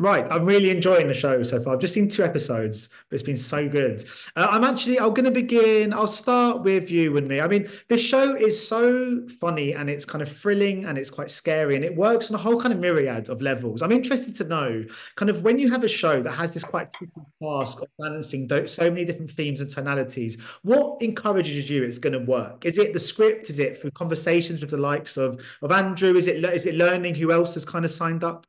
Right, I'm really enjoying the show so far. I've just seen two episodes, but it's been so good. I'm going to begin. I'll start with you and me. I mean, this show is so funny and it's kind of thrilling and it's quite scary and it works on a whole kind of myriad of levels. I'm interested to know kind of when you have a show that has this quite tricky task of balancing so many different themes and tonalities, what encourages you it's going to work? Is it the script? Is it through conversations with the likes of Andrew? Is it learning who else has kind of signed up?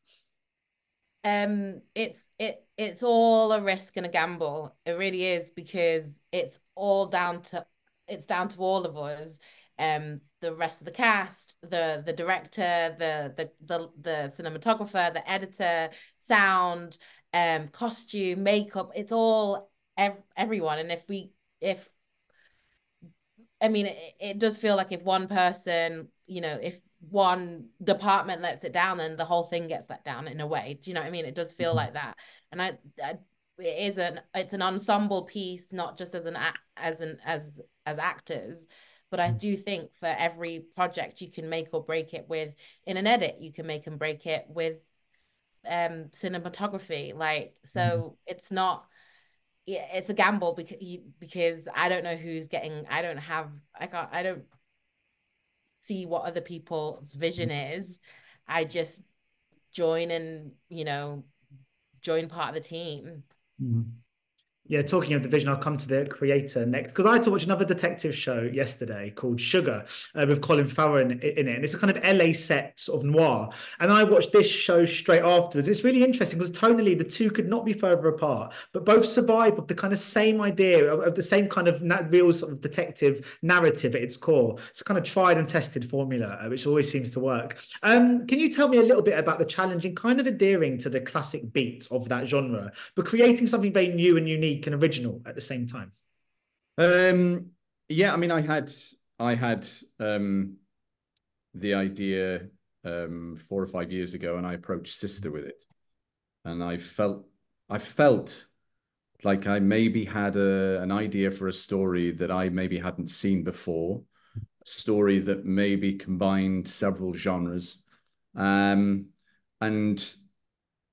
It's all a risk and a gamble. It really is because it's down to all of us. The rest of the cast, the director, the cinematographer, the editor, sound, costume, makeup. It's all everyone. And if I mean, it does feel like if one person, if one department lets it down, then the whole thing gets let down in a way. Do you know what I mean? It does feel like that. And it's an ensemble piece, not just as actors, but I do think for every project you can make or break it with in an edit, you can make and break it with cinematography. Like, so it's not yeah, it's a gamble because I don't know who's getting. I don't see what other people's vision is. I just join and join part of the team. Mhm. Yeah, talking of the vision, I'll come to the creator next because I had to watch another detective show yesterday called Sugar with Colin Farrell in it. And it's a kind of LA set sort of noir. And I watched this show straight afterwards. It's really interesting because tonally, the two could not be further apart, but both survive of the kind of same idea of the same kind of real sort of detective narrative at its core. It's a kind of tried and tested formula, which always seems to work. Can you tell me a little bit about the challenge in kind of adhering to the classic beat of that genre, but creating something very new and unique and original at the same time? Um, yeah, I mean, I had the idea 4 or 5 years ago, and I approached Sister with it, and I felt like I maybe had an idea for a story that I maybe hadn't seen before, a story that maybe combined several genres, um, and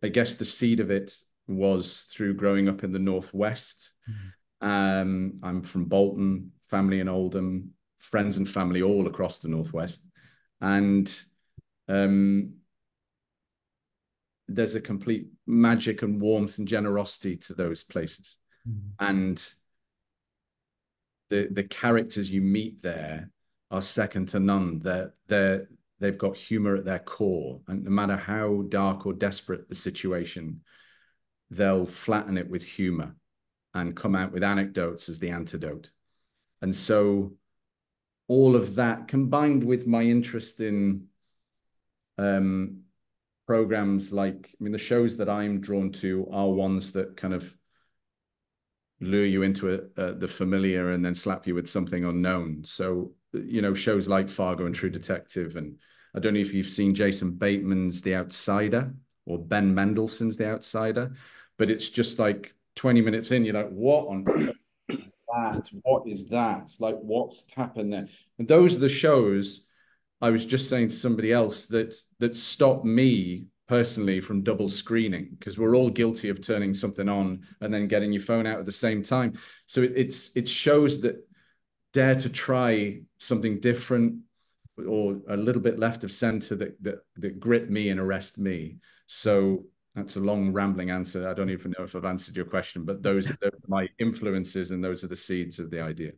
I guess the seed of it was through growing up in the Northwest. I'm from Bolton, family in Oldham, friends and family all across the Northwest. And um, there's a complete magic and warmth and generosity to those places. And the characters you meet there are second to none. They've got humor at their core. And no matter how dark or desperate the situation, they'll flatten it with humor and come out with anecdotes as the antidote. And so all of that combined with my interest in programs like, I mean, the shows that I'm drawn to are ones that kind of lure you into the familiar and then slap you with something unknown. So, shows like Fargo and True Detective. And I don't know if you've seen Jason Bateman's The Outsider or Ben Mendelsohn's The Outsider, but it's just like 20 minutes in, you're like, what on earth is that? What is that? It's like, what's happened there? And those are the shows I was just saying to somebody else that stopped me personally from double screening, because we're all guilty of turning something on and then getting your phone out at the same time. So it shows that dare to try something different or a little bit left of center that grip me and arrest me. So that's a long rambling answer. I don't even know if I've answered your question, but those are my influences and those are the seeds of the idea.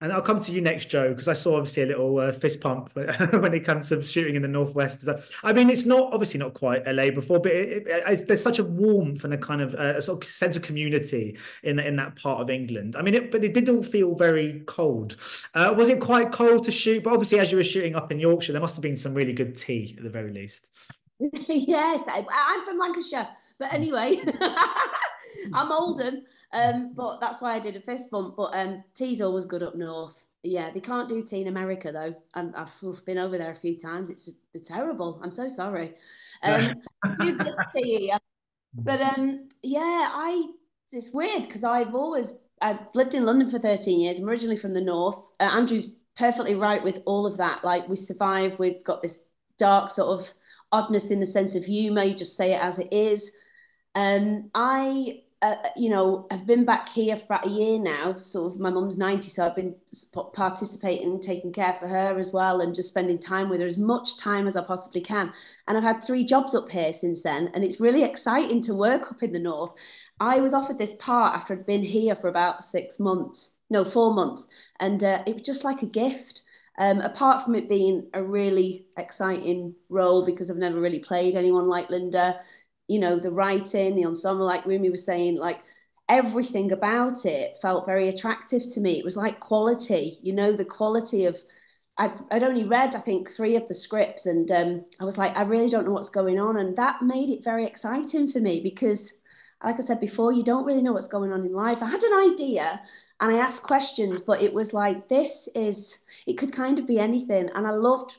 And I'll come to you next, Joe, because I saw obviously a little fist pump when it comes to shooting in the Northwest. I mean, it's not obviously not quite LA before, but there's such a warmth and a kind of a sort of sense of community in that part of England. I mean, but it did all feel very cold. Was it quite cold to shoot? But obviously, as you were shooting up in Yorkshire, there must have been some really good tea at the very least. Yes, I'm from Lancashire, but anyway, I'm Oldham, but that's why I did a fist bump. But tea's always good up north. Yeah, they can't do tea in America though. I've been over there a few times. It's terrible. I'm so sorry. Do good tea, but yeah, it's weird because I've lived in London for 13 years. I'm originally from the north. Andrew's perfectly right with all of that. Like we survive. We've got this dark sort of oddness in the sense of humor. You just say it as it is. I, I've been back here for about a year now. Sort of, my mum's 90, so I've been participating, taking care for her as well, and just spending time with her, as much time as I possibly can. And I've had 3 jobs up here since then, and it's really exciting to work up in the north. I was offered this part after I'd been here for about 4 months, and it was just like a gift. Apart from it being a really exciting role, because I've never really played anyone like Linda, the writing, the ensemble, like Wunmi was saying, like everything about it felt very attractive to me. It was like quality, the quality of, I'd only read, I think, 3 of the scripts, and I was like, I really don't know what's going on. And that made it very exciting for me because, like I said before, you don't really know what's going on in life. I had an idea and I asked questions, but it was like, it could kind of be anything. And I loved,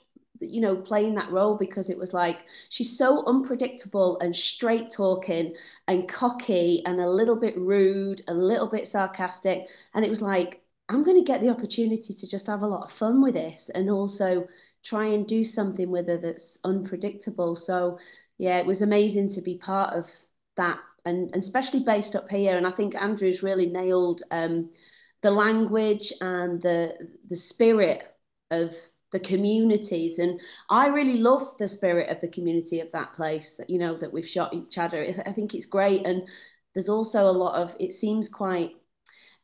playing that role because it was like, she's so unpredictable and straight talking and cocky and a little bit rude, a little bit sarcastic. And it was like, I'm going to get the opportunity to just have a lot of fun with this and also try and do something with her that's unpredictable. So yeah, it was amazing to be part of that, and especially based up here. And I think Andrew's really nailed the language and the spirit of the communities. And I really love the spirit of the community of that place, that we've shot each other. I think it's great. And there's also a lot of, it seems quite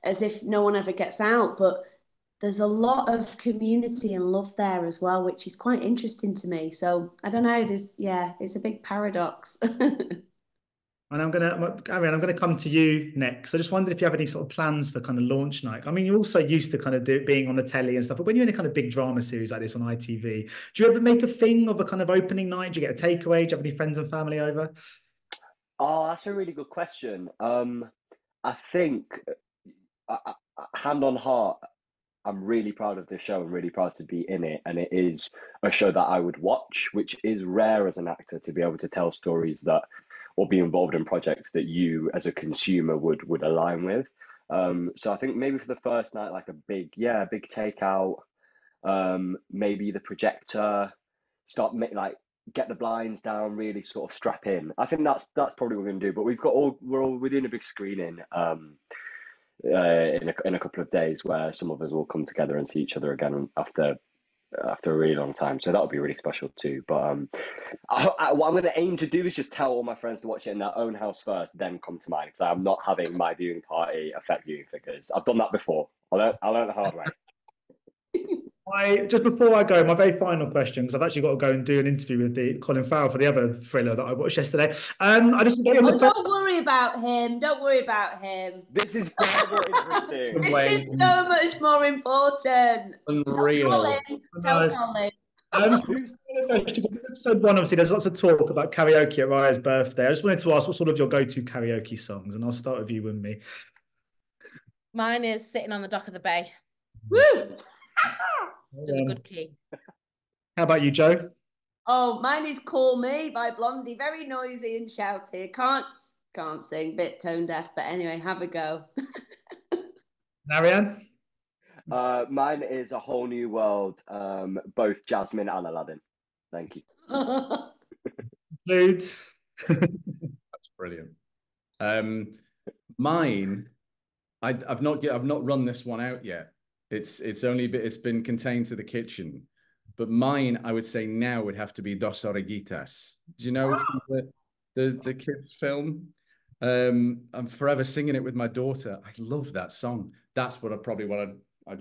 as if no one ever gets out, but there's a lot of community and love there as well, which is quite interesting to me. So I don't know, it's a big paradox. And Arian, I'm gonna come to you next. I just wondered if you have any sort of plans for kind of launch night. I mean, you're also used to kind of being on the telly and stuff, but when you're in a kind of big drama series like this on ITV, do you ever make a thing of a kind of opening night? Do you get a takeaway? Do you have any friends and family over? Oh, that's a really good question. I think, hand on heart, I'm really proud of this show. I'm really proud to be in it, and it is a show that I would watch, which is rare as an actor to be able to tell stories that, or be involved in projects that you as a consumer would align with. So I think maybe for the first night, like a big takeout, maybe the projector, get the blinds down, really sort of strap in. I think that's probably what we're going to do. But we're doing a big screening in a couple of days where some of us will come together and see each other again after a really long time. So that'll be really special too. But what I'm going to aim to do is just tell all my friends to watch it in their own house first, then come to mine, because I'm not having my viewing party affect viewing figures. I've done that before. I learned the hard way. Just before I go, my very final question, because I've actually got to go and do an interview with Colin Farrell for the other thriller that I watched yesterday. I just don't worry about him. Don't worry about him. This is far more interesting. This is so much more important. Unreal. Tell Colin. Episode 1, obviously, there's lots of talk about karaoke at Raya's birthday. I just wanted to ask, what sort of your go-to karaoke songs? And I'll start with you, Wunmi. Mine is Sitting on the Dock of the Bay. Woo! With a good key. How about you, Joe? Oh, mine is Call Me by Blondie. Very noisy and shouty. Can't sing, bit tone deaf, but anyway, have a go. Arian? Mine is A Whole New World, both Jasmine and Aladdin. Thank you. Dudes. That's brilliant. Mine, I've not run this one out yet. It's been contained to the kitchen, but mine, I would say now, would have to be Dos Oreguitas. Do you know from the kids film? I'm forever singing it with my daughter. I love that song. That's what I'd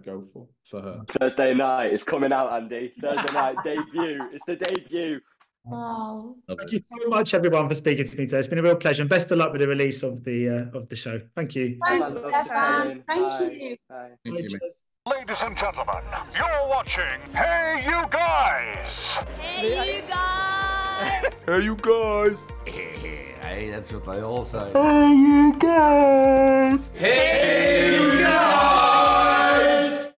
go for her. Thursday night, it's coming out, Andy. Thursday night debut. It's the debut. Wow. Thank you so much, everyone, for speaking to me today. It's been a real pleasure, and best of luck with the release of the show. Thank you. Thanks, Stefan. Thank you. Bye. Thank you, Ladies and gentlemen, you're watching HeyUGuys! Hey, you guys! Hey, you guys! Hey, that's what they all say. HeyUGuys! Hey, you guys!